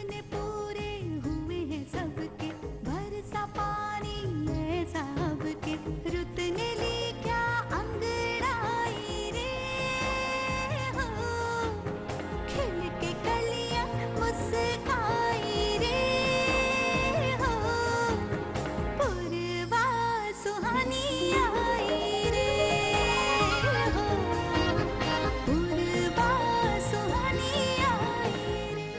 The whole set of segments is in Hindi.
सपने पूरे हुए हैं सबके, बरसा पानी ऐसा अब के, रुत ने ली क्या अंगड़ाई रे हो, खिल के कलियां मुस्काई रे हो, पूर्वा सुहानी आई रे हो, पूर्वा सुहानी आई रे।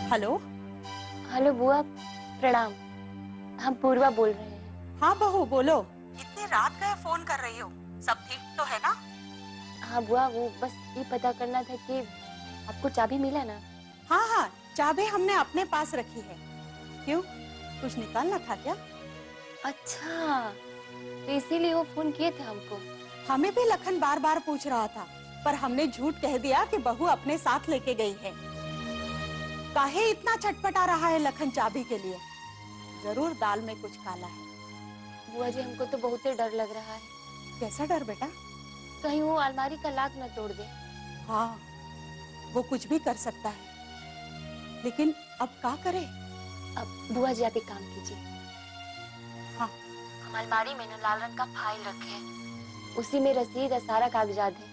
हेलो। हेलो बुआ, प्रणाम। हम पूर्वा बोल रहे हैं। हाँ बहू बोलो। इतनी रात गए फोन कर रही हो, सब ठीक तो है ना? हाँ बुआ, वो बस ये पता करना था कि आपको चाबी मिला ना? हाँ हाँ, चाबी हमने अपने पास रखी है। क्यों, कुछ निकालना था क्या? अच्छा, तो इसीलिए वो फोन किए थे हमको। हमें भी लखन बार बार पूछ रहा था, पर हमने झूठ कह दिया कि बहू अपने साथ लेके गई है। काहे इतना छटपटा रहा है लखन चाबी के लिए? जरूर दाल में कुछ काला है। बुआ जी, हमको तो बहुत ही डर लग रहा है। कैसा डर बेटा? कहीं वो अलमारी का लॉक न तोड़ दे। हाँ, वो कुछ भी कर सकता है, लेकिन अब क्या करे? अब बुआ जी आप एक काम कीजिए। हाँ। हम अलमारी में न लाल रंग का फाइल रखे हैं, उसी में रसीद और सारा कागजात है।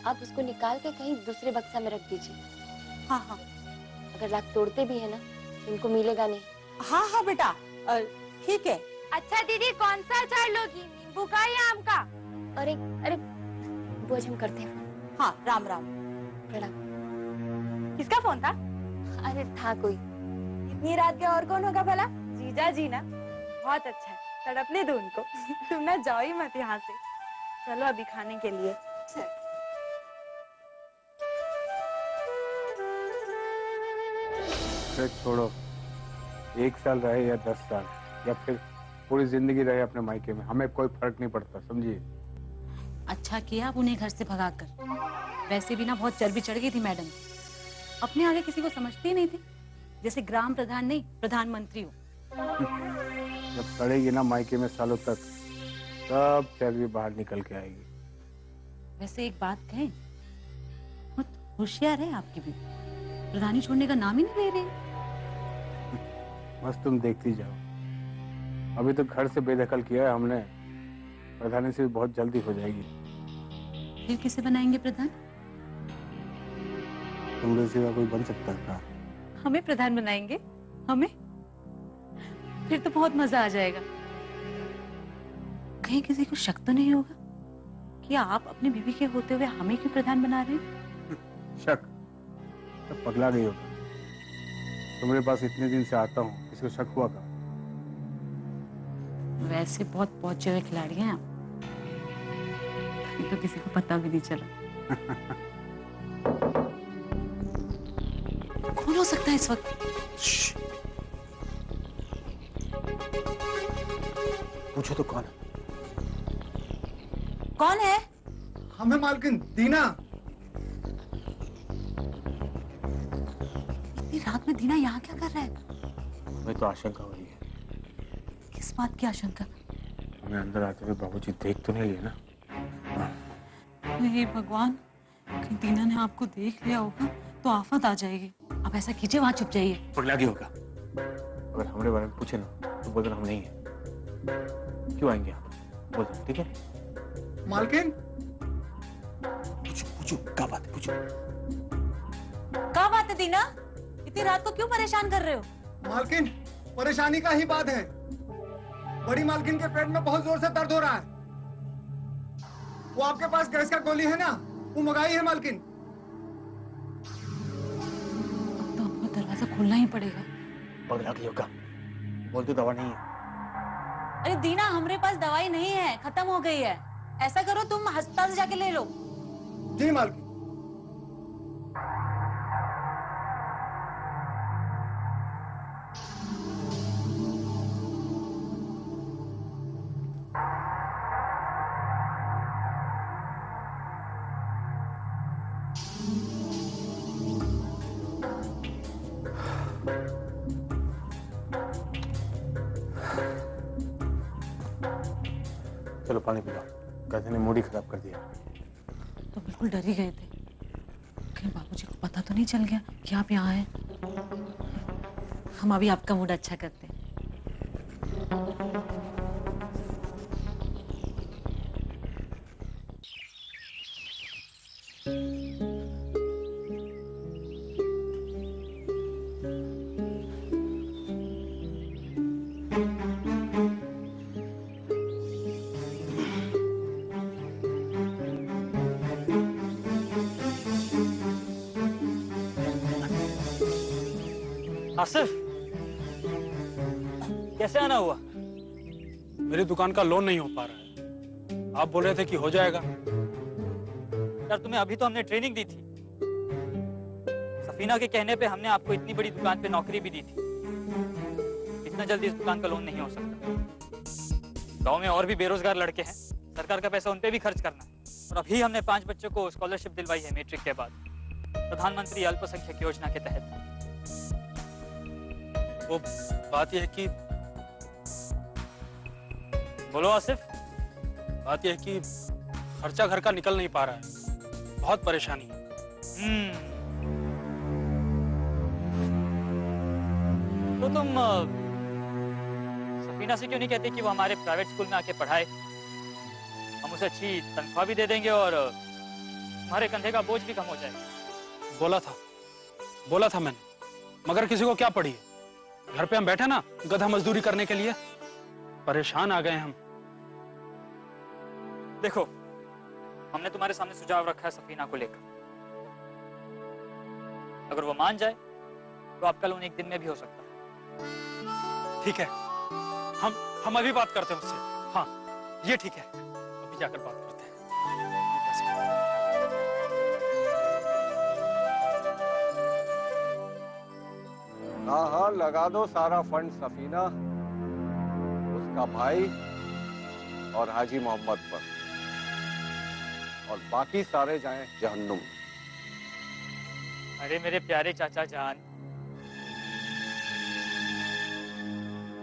आप उसको निकाल के कहीं दूसरे बक्सा में रख दीजिए। हाँ हाँ। अगर लॉक तोड़ते भी है ना, इनको मिलेगा नहीं। हाँ हाँ बेटा, ठीक है। अच्छा दीदी, कौन सा अचार लोगी, नींबू का या आम का? अरे अरे बुआ जी, हम करते हैं फोन। हाँ, राम राम। प्रणाम। किसका फोन था? अरे था कोई। इतनी रात के और कौन होगा भला? जीजा जी ना? बहुत अच्छा है, तड़पने दो उनको। तुम ना जाओ ही मत यहाँ से। चलो अभी खाने के लिए। छोड़ो, 1 साल रहे या 10 साल या फिर पूरी जिंदगी रहे अपने मायके में, हमें कोई फर्क नहीं पड़ता, समझिए। अच्छा किया आप उन्हें घर से भगाकर। वैसे भी ना बहुत चर्बी चढ़ गई थी मैडम, अपने आगे किसी को समझती ही नहीं थी, जैसे ग्राम प्रधान नहीं प्रधानमंत्री हो। जब सड़ेगी ना मायके में सालों तक, सब चर्बी बाहर निकल के आएगी। वैसे एक बात कहें, बहुत होशियार है आपकी भी, प्रधानी छोड़ने का नाम ही नहीं ले रही। बस तुम देखती जाओ, अभी तो घर से बेदखल किया है हमने, प्रधानी से बहुत जल्दी हो जाएगी। फिर किसे बनाएंगे प्रधान? तुमरे सिवा कोई बन सकता था? हमें प्रधान बनाएंगे? हमें? फिर तो बहुत मजा आ जाएगा। कहीं किसी को शक तो नहीं होगा कि आप अपनी बीवी के होते हुए हमें क्यों प्रधान बना रहे हैं? शक? तो पगला गई होगा। तुम्हारे पास इतने दिन से आता हूँ, किसी को शक हुआ का? वैसे बहुत पहुंचे हुए खिलाड़ी हैं आप, ये तो किसी को पता भी नहीं चला। कौन हो सकता है इस वक्त? पूछो तो कौन है? कौन है? हमें मालकिन, दीना। इतनी रात में दीना यहाँ क्या कर रहा है? हमें तो आशंका हो रही है। किस बात की आशंका? हमें अंदर आते हुए बाबूजी देख तो नहीं लिए ना? हे भगवान, कहीं दीना ने आपको देख लिया होगा तो आफत आ जाएगी। आप ऐसा कीजिए, वहां छुप जाइए। पगला गई होगा। अगर हमारे बारे में पूछे ना तो बोल देना हम नहीं है। क्यों आएंगे आप? बोल दो, ठीक है? मालकिन, पूछो पूछो, क्या बात है? पूछो। क्या बात है दीना? इतनी रात को क्यों परेशान कर रहे हो? मालकिन, परेशानी का ही बात है। बड़ी मालकिन के पेट में बहुत जोर से दर्द हो रहा है। वो आपके पास गैस का गोली है ना, वो मंगाई है मालकिन। तो हमको दरवाजा खोलना ही पड़ेगा। पगला गई होगा, बोल दो दवा नहीं है। अरे दीना, हमारे पास दवाई नहीं है, खत्म हो गई है। ऐसा करो, तुम अस्पताल से जाके ले लो। जी मालकिन। चलो पानी पिलाओ, कहते ने मूड ही खराब कर दिया। तो बिल्कुल डर ही गए थे, कहीं बाबूजी को पता तो नहीं चल गया कि आप यहाँ हैं। हम अभी आपका मूड अच्छा करते हैं। आसिफ, कैसे आना हुआ? मेरी दुकान का लोन नहीं हो पा रहा है, आप बोल रहे थे कि हो जाएगा। यार तुम्हें अभी तो हमने ट्रेनिंग दी थी। सफीना के कहने पे हमने आपको इतनी बड़ी दुकान पे नौकरी भी दी थी। इतना जल्दी इस दुकान का लोन नहीं हो सकता। गांव में और भी बेरोजगार लड़के हैं, सरकार का पैसा उन पे भी खर्च करना है। और अभी हमने 5 बच्चों को स्कॉलरशिप दिलवाई है मैट्रिक के बाद, प्रधानमंत्री अल्पसंख्यक योजना के तहत। वो बात यह है कि बोलो आसिफ। बात यह है कि खर्चा घर का निकल नहीं पा रहा है, बहुत परेशानी है। तो तुम सफीना से क्यों नहीं कहते कि वो हमारे प्राइवेट स्कूल में आके पढ़ाए? हम उसे अच्छी तनख्वाह भी दे देंगे और हमारे कंधे का बोझ भी कम हो जाएगा। बोला था मैंने, मगर किसी को क्या पड़ी है। घर पे हम बैठे ना गधा मजदूरी करने के लिए, परेशान आ गए हम। देखो, हमने तुम्हारे सामने सुझाव रखा है सफीना को लेकर। अगर वो मान जाए तो आपका लोन एक दिन में भी हो सकता है। ठीक है, हम अभी बात करते हैं उससे। हाँ, ये ठीक है, अभी जाकर बात करते हैं। हाँ हाँ, लगा दो सारा फंड सफीना, उसका भाई और हाजी मोहम्मद पर, और बाकी सारे जाएं जहन्नुम। अरे मेरे प्यारे चाचा जान,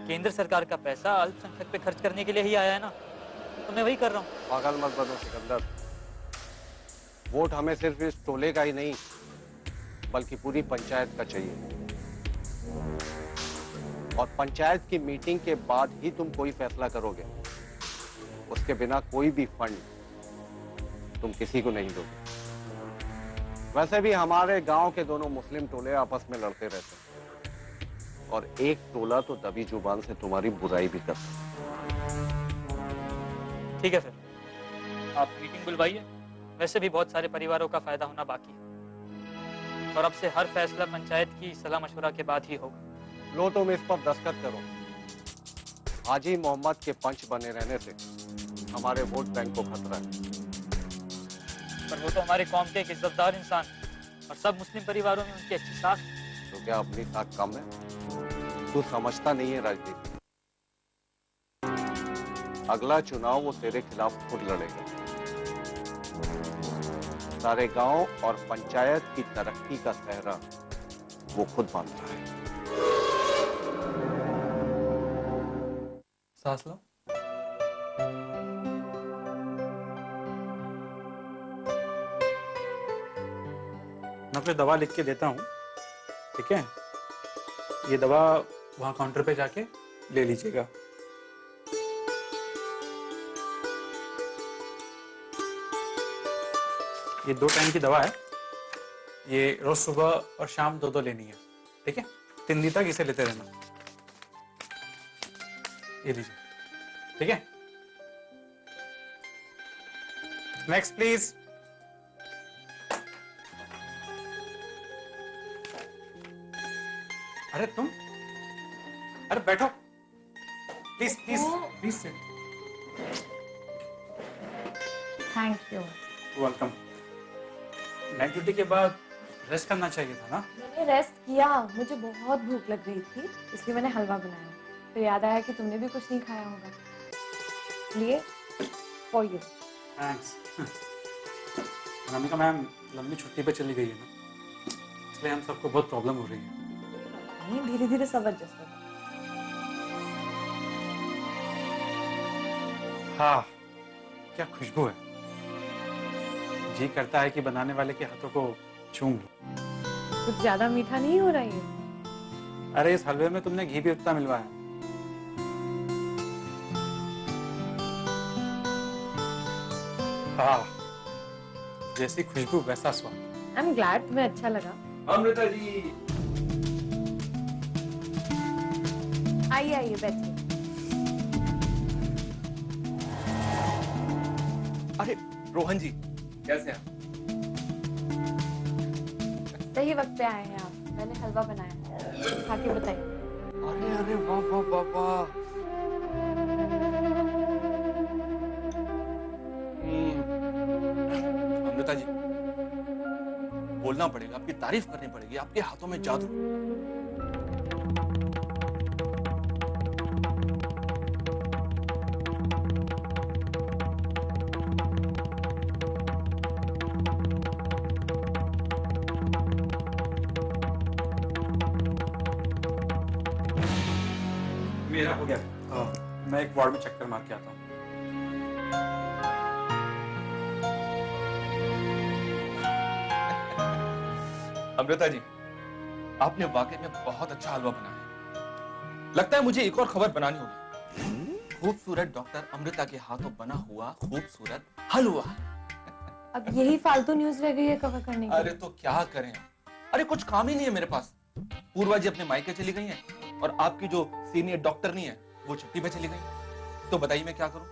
केंद्र सरकार का पैसा अल्पसंख्यक पे खर्च करने के लिए ही आया है ना, तो मैं वही कर रहा हूँ। पागल मत बनो सिकंदर, वोट हमें सिर्फ इस टोले का ही नहीं बल्कि पूरी पंचायत का चाहिए, और पंचायत की मीटिंग के बाद ही तुम कोई फैसला करोगे। उसके बिना कोई भी फंड तुम किसी को नहीं दोगे। वैसे भी हमारे गांव के दोनों मुस्लिम टोले आपस में लड़ते रहते हैं, और एक टोला तो दबी जुबान से तुम्हारी बुराई भी करता है। ठीक है, फिर आप मीटिंग बुलवाइए। वैसे भी बहुत सारे परिवारों का फायदा होना बाकी है, और अब से हर फैसला पंचायत की सलाह मशवरा के बाद ही होगा। लो तुम इस पर दस्तखत करो। हाजी मोहम्मद के पंच बने रहने से हमारे वोट बैंक को खतरा है। पर वो तो हमारे कौम के एक इज्जतदार इंसान, और सब मुस्लिम परिवारों में उनकी अच्छी साख। तो क्या अपनी साख कम है? तू समझता नहीं है राजनीति। अगला चुनाव वो तेरे खिलाफ खुद लड़ेगा। सारे गांव और पंचायत की तरक्की का सेहरा वो खुद बांध रहा है। सांस लो। मैं फिर दवा लिख के देता हूँ, ठीक है? ये दवा वहाँ काउंटर पे जाके ले लीजिएगा। ये 2 टाइम की दवा है, ये रोज सुबह और शाम 2-2 लेनी है, ठीक है? 3 दिन तक इसे लेते रहना। ये लीजिए, ठीक है? Next please. अरे तुम, अरे बैठो please please please sit. Thank you. Welcome. Night duty के बाद रेस्ट करना चाहिए था ना? मैंने रेस्ट किया, मुझे बहुत भूख लग रही थी, इसलिए मैंने हलवा बनाया। फिर याद आया कि तुमने भी कुछ नहीं खाया होगा, लिए for you. Thanks. Anamika ma'am लंबी छुट्टी पे चली गई है ना, इसलिए हम सबको बहुत प्रॉब्लम हो रही है। नहीं, धीरे धीरे सब एडजस्ट होगा। हाँ, क्या खुशबू है। जी करता है कि बनाने वाले के हाथों को चूम लूं। कुछ ज्यादा मीठा नहीं हो रहा है? अरे इस हलवे में तुमने घी भी उतना मिलवाया। हाँ, जैसी खुशबू वैसा स्वाद। आई एम ग्लैड तुम्हें अच्छा लगा। अमृता जी, आइए आइए बैठिए। अरे रोहन जी, कैसे हैं? सही वक्त पे आए हैं आप। मैंने हलवा बनाया है, खा के बताइए। अरे अरे वाह वाह वाह वाह। अमृता जी, बोलना पड़ेगा, आपकी तारीफ करनी पड़ेगी, आपके हाथों में जादू। मेरा हो गया। मैं एक वार्ड में चक्कर मार के आता हूँ। अमृता जी, आपने वाकई में बहुत अच्छा हलवा बनाया। लगता है मुझे एक और खबर बनानी होगी। खूबसूरत डॉक्टर अमृता के हाथों बना हुआ खूबसूरत हलवा। अब यही फालतू न्यूज रह गई है कवर करने की। अरे तो क्या करें, अरे कुछ काम ही नहीं है मेरे पास। पूर्वा जी अपने मायके चली गई हैं और आपकी जो सीनियर डॉक्टर नहीं है वो छुट्टी पे चली गई। तो बताइए मैं क्या करूं?